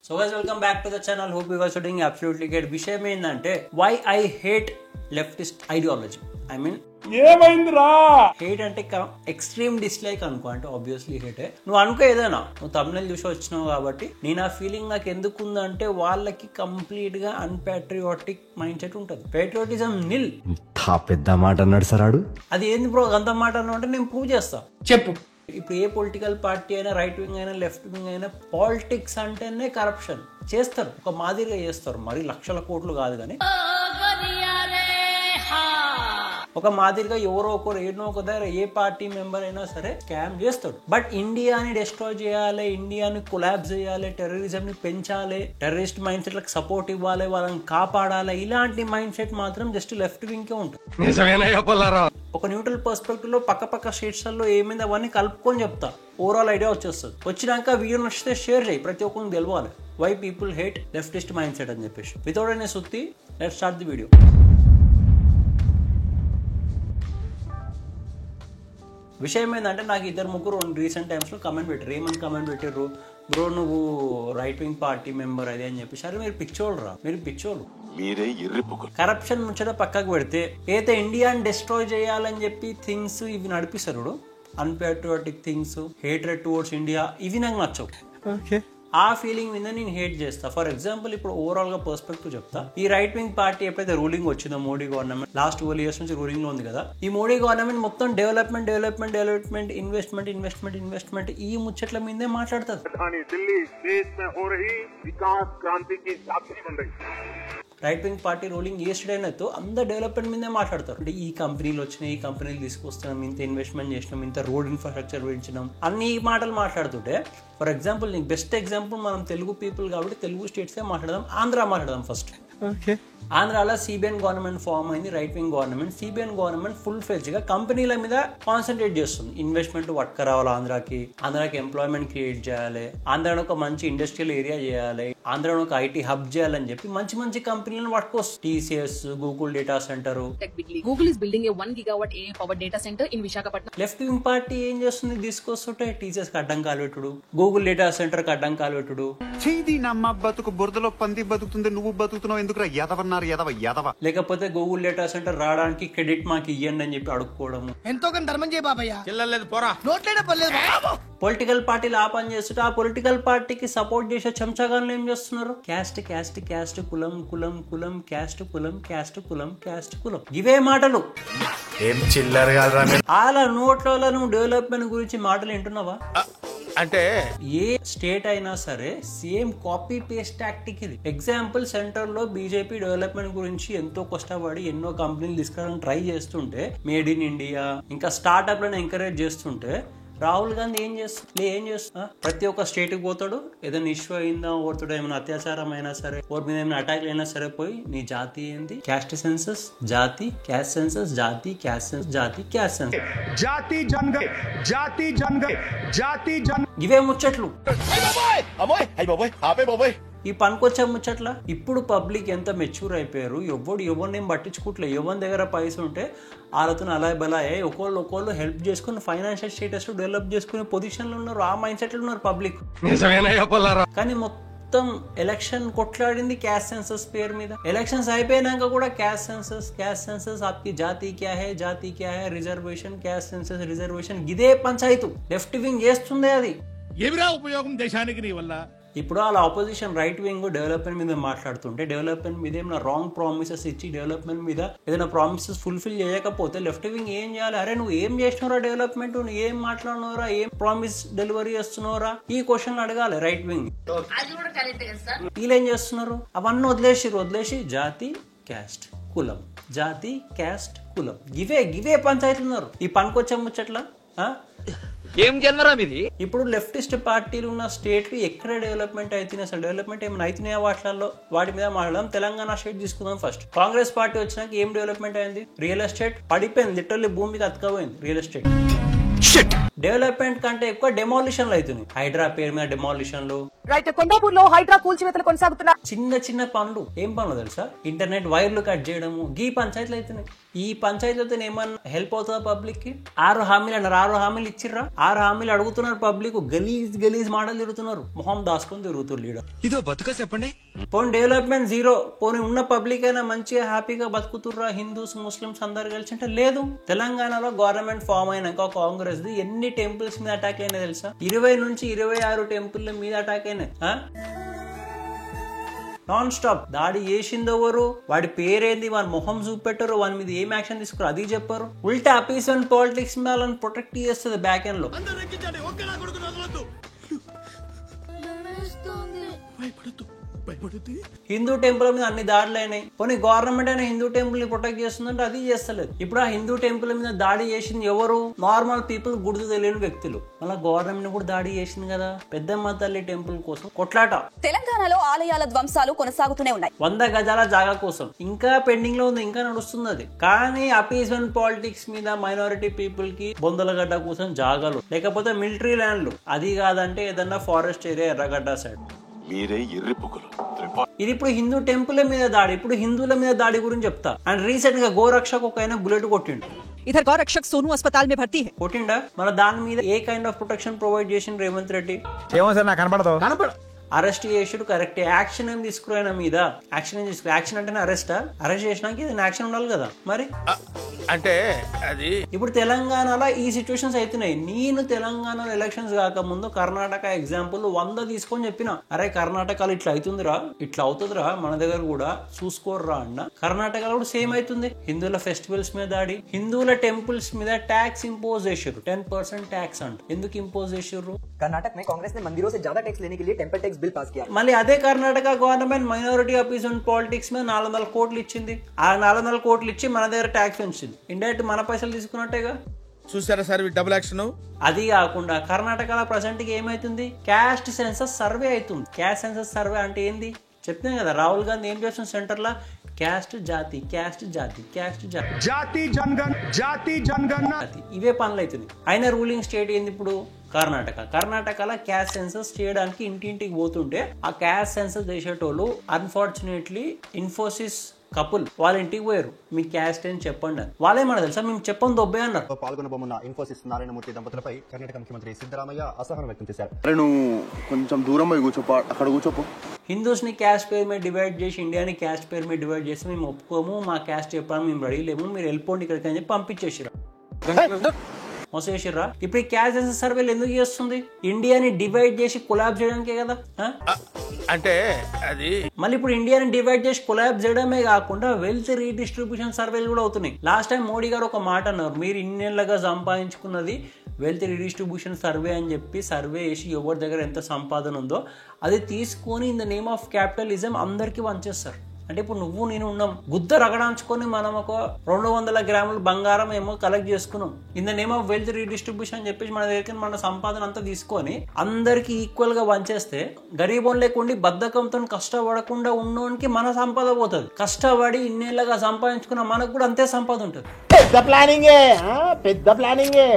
So guys, welcome back to the channel. Hope you guys are doing absolutely great. విషయం ఏంటంటే why I hate leftist ideology. I mean ఏమైందిరా hate అంటే extreme dislike అనుకో, అంటే obviously హేటే. నువ్వు అనుకో ఏదైనా, నువ్వు తమిళ చూసి వచ్చినావు కాబట్టి నేను ఆ ఫీలింగ్ నాకు ఎందుకు ఉందంటే వాళ్ళకి కంప్లీట్ గా అన్పాట్రియాటిక్ మైండ్ సెట్ ఉంటుంది. పేట్రియాటిజం నిల్. పెద్ద మాట అన్నాడు సరాడు. అది ఏంది బ్రో అంత మాట అన్నా అంటే నేను ప్రూవ్ చేస్తా. చెప్పు. ఇప్పుడు ఏ పొలిటికల్ పార్టీ అయినా, రైట్ వింగ్ అయినా లెఫ్ట్ వింగ్ అయినా, పాలిటిక్స్ అంటేనే కరప్షన్ చేస్తారు, ఒక మాదిరిగా చేస్తారు. మరి లక్షల కోట్లు కాదు కానీ ఒక మాదిరిగా ఎవరో ఒకరు ఏనో ఒక దగ్గర ఏ పార్టీ మెంబర్ అయినా సరే స్కామ్ చేస్తాడు. బట్ ఇండియాని డిస్ట్రాయ్ చేయాలి, ఇండియాని కొలాబ్స్ చేయాలి, టెర్రరిజం ని పెంచాలి, టెర్రరిస్ట్ మైండ్ సెట్ లకు సపోర్ట్ ఇవ్వాలి, వాళ్ళని కాపాడాలి, ఇలాంటి మైండ్ సెట్ మాత్రం జస్ట్ లెఫ్ట్ వింగ్ కే ఉంటుంది. ఒక న్యూట్రల్ పర్స్పెక్టివ్ లో పక్క స్టేట్స్ లో ఏమైంది అవన్నీ కలుపుకొని చెప్తా, ఓవరాల్ ఐడియా వచ్చేస్తుంది. వచ్చినాక వీడియో నచ్చితే షేర్ చేయి, ప్రతి ఒక్కరికి తెలవాలి why people hate leftist mind set అని చెప్పేసి. వితౌట్ ఎనీ సుత్తి, లెట్స్ స్టార్ట్ ది వీడియో. విషయం ఏంటంటే నాకు ఇద్దరు ముగ్గురు రీసెంట్ టైమ్స్లో కమెంట్ పెట్టారు. ఏమని కమెంట్ పెట్టారు, బ్రో నువ్వు రైట్ వింగ్ పార్టీ మెంబర్ అది అని చెప్పేసి. అరే మీరు పిచ్చోళ్ళు రా, మీరు పిచ్చోళ్ళు. కరప్షన్ ముచ్చట పక్కకు పెడితే అయితే ఇండియాని డిస్ట్రాయ్ చేయాలని చెప్పి థింగ్స్ ఇవి నడిపిస్తారు, అన్పాట్రియాటిక్ థింగ్స్, హేట్రెడ్ టువర్డ్స్ ఇండియా, ఇవి నాకు నచ్చవు. ఆ ఫీలింగ్ మీద నేను హేట్ చేస్తా. ఫర్ ఎగ్జాంపుల్ ఇప్పుడు ఓవరాల్ గా పర్స్పెక్టివ్ చెప్తా. ఈ రైట్ వింగ్ పార్టీ ఎప్పుడైతే రూలింగ్ వచ్చిందో, మోడీ గవర్నమెంట్ లాస్ట్ 12 years నుంచి రూలింగ్ లో ఉంది కదా, ఈ మోడీ గవర్నమెంట్ మొత్తం డెవలప్మెంట్ ఇన్వెస్ట్మెంట్ ఈ ముచ్చట్ల మీదే మాట్లాడుతుంది. రైట్ వింగ్ పార్టీ రూలింగ్ ఏ స్టేట్ అయినతో అందరు డెవలప్మెంట్ మీదే మాట్లాడతారు. అంటే ఈ కంపెనీలు వచ్చినాయి, ఈ కంపెనీలు తీసుకొస్తున్నాం, ఇంత ఇన్వెస్ట్మెంట్ చేసినాం, ఇంత రోడ్ ఇన్ఫ్రాస్ట్రక్చర్ పెంచినాం, అన్ని మాటలు మాట్లాడుతుంటే, ఫర్ ఎగ్జాంపుల్ నీకు బెస్ట్ ఎగ్జాంపుల్ మనం తెలుగు పీపుల్ కాబట్టి తెలుగు స్టేట్స్ మాట్లాడదాం. ఆంధ్ర మాట్లాడదాం ఫస్ట్. ఆంధ్రాలో సిబిఎన్ గవర్నమెంట్ ఫామ్ అయింది, right wing government. CBN government full fledged గా కంపెనీల మీద కాన్సన్ట్రేట్ చేస్తుంది. ఇన్వెస్ట్మెంట్ పట్టుకురావాలి, ఆంధ్రాకి ఎంప్లాయ్మెంట్ క్రియేట్ చేయాలి, ఆంధ్రాలో ఒక మంచి ఇండస్ట్రియల్ ఏరియా చేయాలి, ఆంధ్రాలో ఒక ఐటీ హబ్ చేయాలని చెప్పి మంచి కంపెనీలను పట్టుకోవచ్చు. TCS, Google data centre. Google is building a 1 gigawatt AI powered data center in Visakhapatnam. Left wing party ఏం చేస్తుంది, తీసుకొస్తుంటే టీసీఎస్ కి అడ్డం కాలుపెట్టుడు, గూగుల్ డేటా సెంటర్ కి అడ్డం కాలుపెట్టుడు. చేది నమ్మ బతుకు బురదలో పంది బతుకుతుంది, నువ్వు బతుకుతున్నావు ఎందుకురా ఎదవన్నారు ఎదవ. లేకపోతే గూగుల్ డేటా సెంటర్ రావడానికి క్రెడిట్ మాకు ఇవ్వండి అని చెప్పి అడుక్కోవడము. ఎంతో కొంత ధర్మం చేయ బాబయ్య, చిల్లలేదు పోరా, నోట్లేనే పర్లేదు. పొలిటికల్ పార్టీలు ఆ పని చేస్తుంటే ఆ పొలిటికల్ పార్టీకి సపోర్ట్ చేసే చెంచాగాళ్ళు ఏం చేస్తున్నారు, క్యాస్ట్ కులం, క్యాస్ట్ కులం, ఇవే మాటలు. ఏం చిల్లర అలా నోట్లలో నువ్వు డెవలప్మెంట్ గురించి మాటలు వింటున్నావా? అంటే ఏ స్టేట్ అయినా సరే సేమ్ కాపీ పేస్ట్ టాక్టిక్ ఇది. ఎగ్జాంపుల్ సెంటర్ లో బీజేపీ డెవలప్మెంట్ గురించి ఎంతో కష్టపడి ఎన్నో కంపెనీలు తీసుకురావడానికి ట్రై చేస్తుంటే, మేడ్ ఇన్ ఇండియా ఇంకా స్టార్ట్అప్ లను ఎంకరేజ్ చేస్తుంటే, రాహుల్ గాంధీ ఏం చేస్తా ప్రతి ఒక్క స్టేట్ కి పోతాడు, ఏదైనా ఇష్యూ అయిందా, ఓర్తుడు ఏమైనా అత్యాచారం అయినా సరే, ఓర్ మీద ఏమైనా అటాక్ అయినా సరే పోయి నీ జాతి ఏంది, క్యాస్ట్ సెన్సస్, జాతి క్యాస్ట్ సెన్సస్, జాతి క్యాస్ట్ సెన్సస్, జాతి క్యాస్ట్ సెన్సస్, జాతి జన్ ఇవే ముచ్చట్లు. ఈ పనికొచ్చే ముచ్చట్ల ఇప్పుడు పబ్లిక్ ఎంత మెచ్యూర్ అయిపోయారు, ఎవరినేం పట్టించుకోవట్లే. ఎవరి దగ్గర పైస ఉంటే వాళ్ళతో అలా బలాయే ఒకళ్ళు హెల్ప్ చేసుకుని ఫైనాన్షియల్ స్టేటస్ డెవలప్ చేసుకునే పొజిషన్ లో ఉన్నారు, ఆ మైండ్ సెట్ లో ఉన్నారు పబ్లిక్. కానీ మొత్తం ఎలక్షన్ కొట్లాడింది క్యాస్ట్ సెన్సస్ పేరు మీద. ఎలక్షన్స్ అయిపోయినాక కూడా క్యాస్ట్ సెన్సస్ ఆప్కి జాతి క్యా high, reservation, caste census, reservation, ఇదే పంచాయతీ లెఫ్ట్ వింగ్ చేస్తుంది. అది ఏమిరా ఉపయోగం దేశానికి నీ వల్ల? ఇప్పుడు వాళ్ళ ఆపోజిషన్ రైట్ వింగ్ డెవలప్మెంట్ మీద మాట్లాడుతుంటే, డెవలప్మెంట్ మీద ఏమైనా రాంగ్ ప్రామిసెస్ ఇచ్చి డెవలప్మెంట్ మీద ఏదైనా ప్రామిసెస్ ఫుల్ఫిల్ చేయకపోతే లెఫ్ట్ వింగ్ ఏం చేయాలి? అరే నువ్వు ఏం చేసినవరా డెవలప్మెంట్, నువ్వు ఏం మాట్లాడినవరా, ఏం ప్రామిస్ డెలివరీ చేస్తున్నారా, ఈ క్వశ్చన్ అడగాలి రైట్ వింగ్. వీళ్ళు ఏం చేస్తున్నారు, అవన్నీ వదిలేసి జాతి క్యాస్ట్ కులం, ఇవే పంచాయతీలు ఉన్నారు. ఈ పనికొచ్చే ముచ్చట్ల ఏం జన్మరా మీది? ఇప్పుడు లెఫ్టిస్ట్ పార్టీలు ఉన్న స్టేట్లు ఎక్కడ డెవలప్మెంట్ అవుతున్నాయి, అసలు డెవలప్మెంట్ ఏమైనా అవుతున్నాయా వాటి మీద మాట్లాడదాం. తెలంగాణ స్టేట్ తీసుకుందాం ఫస్ట్. కాంగ్రెస్ పార్టీ వచ్చినాక ఏం డెవలప్మెంట్ అయింది, రియల్ ఎస్టేట్ పడిపోయింది, లిటరల్లీ భూమికి అతకపోయింది రియల్ ఎస్టేట్. డెవలప్మెంట్ కంటే ఎక్కువ డెమాలిషన్లు అవుతున్నాయి. హైడ్రా పేరు మీద డెమాలిషన్లు, రైట్ కొండాపూర్లో హైడ్రా కూల్చివేతలు కొనసాగుతున్నా. చిన్న చిన్న పనులు, ఏం పనులు తెలుసా? ఇంటర్నెట్ వైర్లు కట్ చేయడము, గీ పంచాయతీలు అవుతున్నాయి. ఈ పంచాయతీలతో ఏమన్నా హెల్ప్ అవుతుందా పబ్లిక్ కి? 6 హామీలు అన్నారు, 6 హామీలు ఇచ్చిర్రా? 6 హామీలు అడుగుతున్నారు పబ్లిక్, గలీజ్ మాటలు తిరుగుతున్నారు, మొహం దాచుకొని తిరుగుతున్నారు లీడర్. ఇదో బతుక చెప్పండి. పోనీ డెవలప్మెంట్ జీరో, పోనీ ఉన్న పబ్లిక్ అయినా మంచిగా హ్యాపీగా బతుకుతుర్రా హిందూస్ ముస్లిమ్స్ అందరు కలిసి అంటే లేదు. తెలంగాణలో గవర్నమెంట్ ఫామ్ అయినాక కాంగ్రెస్ ది ఎన్ని టెంపుల్స్ మీద అటాక్ అయినా తెలుసా? 20 నుంచి 26 టెంపుల్ మీద అటాక్ అయినాయి. నాన్ స్టాప్ దాడి చేసిందెవరు, వాడి పేరేంది, వాడి మొహం చూపెట్టరు, వాని మీద ఏం యాక్షన్ తీసుకురు అది చెప్పారు. ఉల్టా పీస్ అండ్ పాలిటిక్స్ మీద వాళ్ళని ప్రొటెక్ట్ చేస్తుంది బ్యాక్ ఎండ్ లో. హిందూ టెంపుల్ మీద అన్ని దాడులు అయినాయి. పోనీ గవర్నమెంట్ అయినా హిందూ టెంపుల్ ని ప్రొటెక్ట్ చేస్తుందంటే అది చేస్తలేదు. ఇప్పుడు ఆ హిందూ టెంపుల్ మీద దాడి చేసింది ఎవరు? నార్మల్ పీపుల్, గుర్తు తెలియని వ్యక్తులు. మళ్ళీ గవర్నమెంట్ కూడా దాడి చేసింది కదా పెద్దమ్మ తల్లి టెంపుల్ కోసం కొట్లాట. తెలంగాణలో ఆలయాల ధ్వంసాలు కొనసాగుతూనే ఉన్నాయి. 100 గజాల జాగా కోసం ఇంకా పెండింగ్ లో ఉంది, ఇంకా నడుస్తుంది అది. కానీ అపీస్మెంట్ పాలిటిక్స్ మీద మైనారిటీ పీపుల్ కి బొందలగడ్డ కోసం జాగాలు, లేకపోతే మిలిటరీ ల్యాండ్లు, అది కాదంటే ఏదన్నా ఫారెస్ట్ ఏరియా ఎర్రగడ్డ సైడ్. ఇది ఇప్పుడు హిందూ టెంపుల్ మీద దాడి, ఇప్పుడు హిందువుల మీద దాడి గురించి చెప్తా. అండ్ రీసెంట్ గా గోరక్షక్ ఒక ఆయన బుల్లెట్ కొట్టిండు. इधर गौरक्षक सोनू अस्पताल में भर्ती है. కొట్టిండా? మన దాని మీద ఏ కైండ్ ఆఫ్ ప్రొటెక్షన్ ప్రొవైడ్ చేసిన రేవంత్ రెడ్డి? ఏమో సార్ నాకు కనపడ అరెస్ట్ చేసుడు కరెక్ట్, యాక్షన్ ఏం తీసుకురాయన మీద? యాక్షన్ ఏం తీసుకురా? యాక్షన్ అంటేనే అరెస్టా? అరెస్ట్ చేసినాక ఏదైనా యాక్షన్ ఉండాలి కదా మరి. అంటే అది ఇప్పుడు తెలంగాణలో ఈ సిచ్యువేషన్స్ అవుతున్నాయి. నేను తెలంగాణలో ఎలక్షన్స్ కాకముందు కర్ణాటక ఎగ్జాంపుల్ 100 తీసుకొని చెప్పిన, అరే కర్ణాటకలో ఇట్లా అవుతుందిరా, ఇట్లా అవుతుందిరా, మన దగ్గర కూడా చూసుకోర్రా అన్న. కర్ణాటకలో కూడా సేమ్ అవుతుంది. హిందువుల ఫెస్టివల్స్ మీద దాడి, హిందువుల టెంపుల్స్ మీద ట్యాక్స్ ఇంపోజ్ చేసారు, 10% ట్యాక్స్ అంట. ఎందుకు ఇంపోజ్ చేసారు? कर्नाटक में कांग्रेस ने मंदिरों से ज्यादा टैक्स लेने के लिए टेम्पल टैक्स बिल पास किया. మళ్ళీ అదే Karnataka government minority appeasement politics మీద 400 కోట్లు ఇచ్చింది. ఆ 400 కోట్లు ఇచ్చి మన దగ్గర ట్యాక్స్ పెంచింది. ఇండైరెక్ట్ మన పైసలు తీసుకున్నట్టేగా. చూసారా సార్ డబుల్ యాక్షన్. అది కాకుండా కర్ణాటకలో ప్రజెంట్ గా ఏమైతుంది? క్యాస్ట్ సెన్సస్ సర్వే అవుతుంది. క్యాస్ట్ సెన్సస్ సర్వే అంటే ఏంది చెప్తాం కదా. రాహుల్ గాంధీ ఏం చేస్తుంది సెంటర్ లా? క్యాస్ట్ జాతి, క్యాస్ట్ జాతి, క్యాస్ట్ జాతి, జాతి జనగణ, జాతి జనగణ, ఇవే పనులు అవుతుంది. అయినా రూలింగ్ స్టేట్ ఏంది ఇప్పుడు? కర్ణాటక. కర్ణాటకలో క్యాస్ట్ సెన్సస్ చేయడానికి ఇంటింటికి పోతుంటే ఆ క్యాస్ట్ సెన్సస్ చేసేటోళ్ళు అన్ఫార్చునేట్లీ ఇన్ఫోసిస్ కపుల్ వాళ్ళ ఇంటికి పోయారు. మీ క్యాస్ట్ అని చెప్పండి అని. వాళ్ళేమన్నా తెలుసా? మేము చెప్పని దొబ్బే అన్నారు. పాల్గొనబోతున్న ఇన్ఫోసిస్ నారాయణమూర్తి దంపతులపై కర్ణాటక ముఖ్యమంత్రి సిద్ధరామయ్య అసహనం వ్యక్తం చేశారు. అరే నువ్వు కొంచెం దూరం పోయి కూర్చోపో, అక్కడ కూర్చోపో. హిందూస్ ని క్యాస్ట్ పేరు మీద డివైడ్ చేసి, ఇండియాని క్యాస్ట్ పేరు మీద డివైడ్ చేసి మేము ఒప్పుకోము, మా క్యాస్ట్ చెప్పాము, మేము రెడీ లేము, మీరు వెళ్ళిపోండి ఇక్కడికి అని చెప్పి పంపించేసారు. మోసేసిర్రా. ఇప్పుడు ఈ క్యాస్ట్ సెన్సస్ సర్వేలు ఎందుకు చేస్తుంది? ఇండియాని డివైడ్ చేసి కొలాబ్ చేయడానికే కదా. అంటే అది మళ్ళీ ఇప్పుడు ఇండియాని డివైడ్ చేసి కొలాబ్ చేయడమే కాకుండా వెల్త్ రీడిస్ట్రిబ్యూషన్ సర్వేలు కూడా అవుతున్నాయి. లాస్ట్ టైం మోడీ గారు ఒక మాట అన్నారు, మీరు ఇన్నేళ్లుగా సంపాదించుకున్నది వెల్త్ రీడిస్ట్రిబ్యూషన్ సర్వే అని చెప్పి సర్వే చేసి ఎవరి దగ్గర ఎంత సంపాదన ఉందో అది తీసుకొని in the name of capitalism అందరికి వంచేస్తారు. అంటే ఇప్పుడు నువ్వు నేను ఉన్నాం, గుద్ద రగడాంచుకొని మనం ఒక 200 గ్రాముల బంగారం ఏమో కలెక్ట్ చేసుకున్నాం. In the name of wealth redistribution అని చెప్పేసి మన దగ్గర మన సంపాదన అంతా తీసుకొని అందరికి ఈక్వల్ గా వంచేస్తే గరీబోన్ లేకుండా బద్ధకంతో కష్టపడకుండా ఉన్నోనికి మన సంపద పోతుంది. కష్టపడి ఇన్నేళ్ళగా సంపాదించుకున్న మనకు కూడా అంతే సంపద ఉంటుంది. పెద్ద ప్లానింగే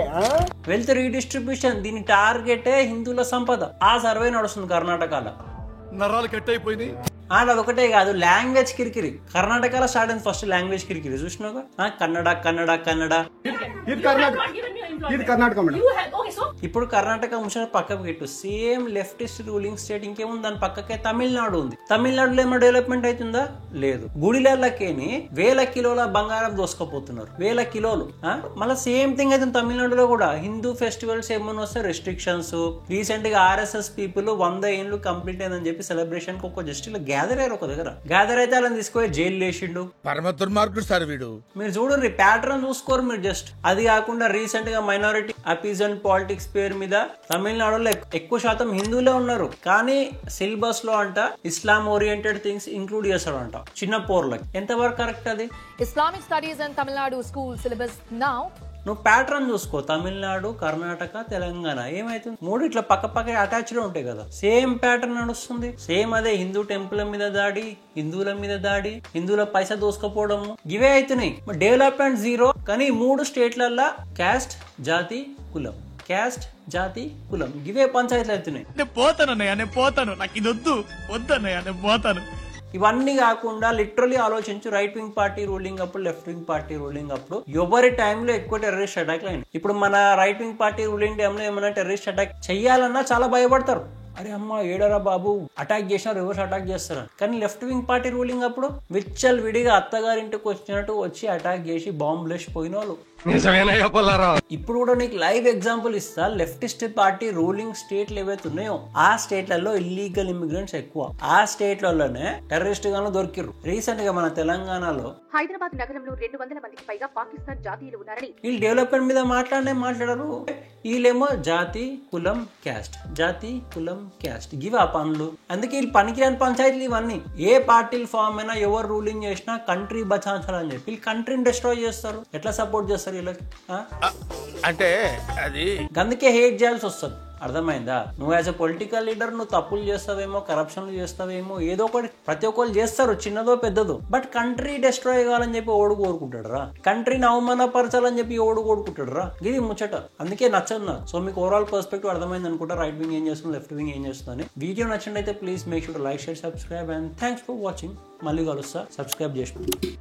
వెల్త్ రీడిస్ట్రిబ్యూషన్. దీని టార్గెటే హిందువుల సంపద. ఆ సర్వే నడుస్తుంది కర్ణాటకలో. నరాలు కట్ అయిపోయింది. అదొకటే కాదు, లాంగ్వేజ్ కిరికిరి. కర్ణాటకలో స్టార్ట్ అయింది ఫస్ట్ లాంగ్వేజ్ కిరికిరి. చూసినావుగా, కన్నడ కన్నడ కన్నడ. ఇప్పుడు కర్ణాటక ముచ్చట పక్కకు పెట్టు. సేమ్ లెఫ్టిస్ట్ రూలింగ్ స్టేట్ ఇంకేముంది దాని పక్కకే తమిళనాడు ఉంది. తమిళనాడులో ఏమో డెవలప్మెంట్ అవుతుందా? లేదు. గుడిలకి 1000 కిలోల బంగారం దోసుకపోతున్నారు, 1000 కిలోలు. మళ్ళీ సేమ్ థింగ్ అయితే తమిళనాడులో కూడా హిందూ ఫెస్టివల్స్ ఏమన్నా వస్తే రెస్ట్రిక్షన్స్. రీసెంట్ గా ఆర్ఎస్ఎస్ పీపుల్ 100 ఏళ్ళు కంప్లీట్ అయిందని చెప్పి సెలబ్రేషన్ కి ఒక జస్ట్ గ్యాదర్ అయ్యారు ఒక దగ్గర. గ్యాదర్ అయితే వాళ్ళని తీసుకుపోయి జైలు వేసిండు. పరమ దుర్మార్గుడు సార్ వీడు. మీరు చూడండి, ప్యాటర్న్ చూసుకోరు మీరు జస్ట్. అది కాకుండా రీసెంట్ గా మైనారిటీ అపీజన్ పాలిటిక్స్ పేరు మీద తమిళనాడులో ఎక్కువ శాతం హిందువులే ఉన్నారు. కానీ సిలబస్ లో అంట ఇస్లాం ఓరియంటెడ్ థింగ్స్ ఇంక్లూడ్ చేస్తాడు అంట చిన్న పోర్లకి. ఎంతవరకు కరెక్ట్ అది? Islamic studies in Tamil Nadu school syllabus now. నువ్వు ప్యాటర్న్ చూసుకో. తమిళనాడు, కర్ణాటక, తెలంగాణ ఏమైతుంది? 3 ఇట్లా పక్క పక్క అటాచ్డ్ ఉంటాయి కదా. సేమ్ ప్యాటర్న్ నడుస్తుంది. సేమ్ అదే హిందూ టెంపుల్ మీద దాడి, హిందువుల మీద దాడి, హిందువుల పైసా దోసుకపోవడము, ఇవే అవుతున్నాయి. Development zero. కానీ 3 స్టేట్లల్లో క్యాస్ట్, జాతి, కులం క్యాస్ట్, జాతి, కులం ఇవే పంచాయతీలు అవుతున్నాయి. నేను పోతాను నాకు ఇది వద్దన్నయ్య నేను పోతాను. ఇవన్నీ కాకుండా లిటరలీ ఆలోచించు, రైట్ వింగ్ పార్టీ రూలింగ్ అప్పుడు, లెఫ్ట్ వింగ్ పార్టీ రూలింగ్ అప్పుడు ఎవరి టైంలో ఎక్కువ టెర్రరిస్ట్ అటాక్లు అయినాయి. ఇప్పుడు మన రైట్ వింగ్ పార్టీ రూలింగ్ టైంలో ఏమైనా టెర్రరిస్ట్ అటాక్ చెయ్యాలన్నా చాలా భయపడతారు. అరే అమ్మ ఏడరా బాబు అటాక్ చేసినా రివర్స్ అటాక్ చేస్తారు. కానీ లెఫ్ట్ వింగ్ పార్టీ రూలింగ్ అప్పుడు విచ్చల్ విడిగా అత్తగారింటికి వచ్చినట్టు వచ్చి అటాక్ చేసి బాంబులు వేసి పోయిన వాళ్ళు. ఇప్పుడు కూడా నీకు లైవ్ ఎగ్జాంపుల్ ఇస్తా. లెఫ్టిస్ట్ పార్టీ రూలింగ్ స్టేట్లు ఏవైతే ఉన్నాయో ఆ స్టేట్లలో ఇల్లీగల్ ఇమిగ్రెంట్స్ ఎక్కువ. ఆ స్టేట్లలోనే టెర్రరిస్ట్ గాను దొరికిరు. రీసెంట్ గా మన తెలంగాణలో హైదరాబాద్ నగరంలో 200 మందికి పైగా పాకిస్తాన్ జాతీయులు ఉన్నారని వీళ్ళు డెవలప్మెంట్ మీద మాట్లాడరు. వీళ్ళేమో జాతి, కులం, క్యాస్ట్, జాతి, కులం, క్యాస్ట్ గివ్ ఆ పనులు. అందుకే వీళ్ళు పనికిరాని పంచాయతీలు ఇవన్నీ. ఏ పార్టీలు ఫామ్ అయినా ఎవరు రూలింగ్ చేసినా కంట్రీ బచాంచాలని చెప్పి వీళ్ళు కంట్రీని డిస్ట్రాయ్ చేస్తారు. ఎట్లా సపోర్ట్ చేస్తారు వీళ్ళకి? అంటే అది అందుకే హేట్ చేయాల్సి వస్తుంది. అర్థమైందా? నువ్వు యాజ్ అ పొలిటికల్ లీడర్ నువ్వు తప్పులు చేస్తావేమో, కరప్షన్లు చేస్తావేమో, ఏదో ఒకటి ప్రతి ఒక్కరు చేస్తారు, చిన్నదో పెద్దదో. బట్ కంట్రీ డిస్ట్రాయ్ కావాలని చెప్పి ఓడు కోరుకుంటాడు రా. కంట్రీని అవమానపరచాలని చెప్పి ఓడు కోరుకుంటాడు రా. ఇది ముచ్చట. అందుకే నచ్చదు నాకు. సో మీకు ఓవరాల్ పర్స్పెక్టివ్ అర్థమైంది అనుకుంటా, రైట్ వింగ్ ఏం చేస్తుంది, లెఫ్ట్ వింగ్ ఏం చేస్తుంది. వీడియో నచ్చినట్లయితే please make sure like, share, subscribe and thanks for watching. మళ్ళీ కలుస్తా. సబ్స్క్రైబ్ చేసుకోండి.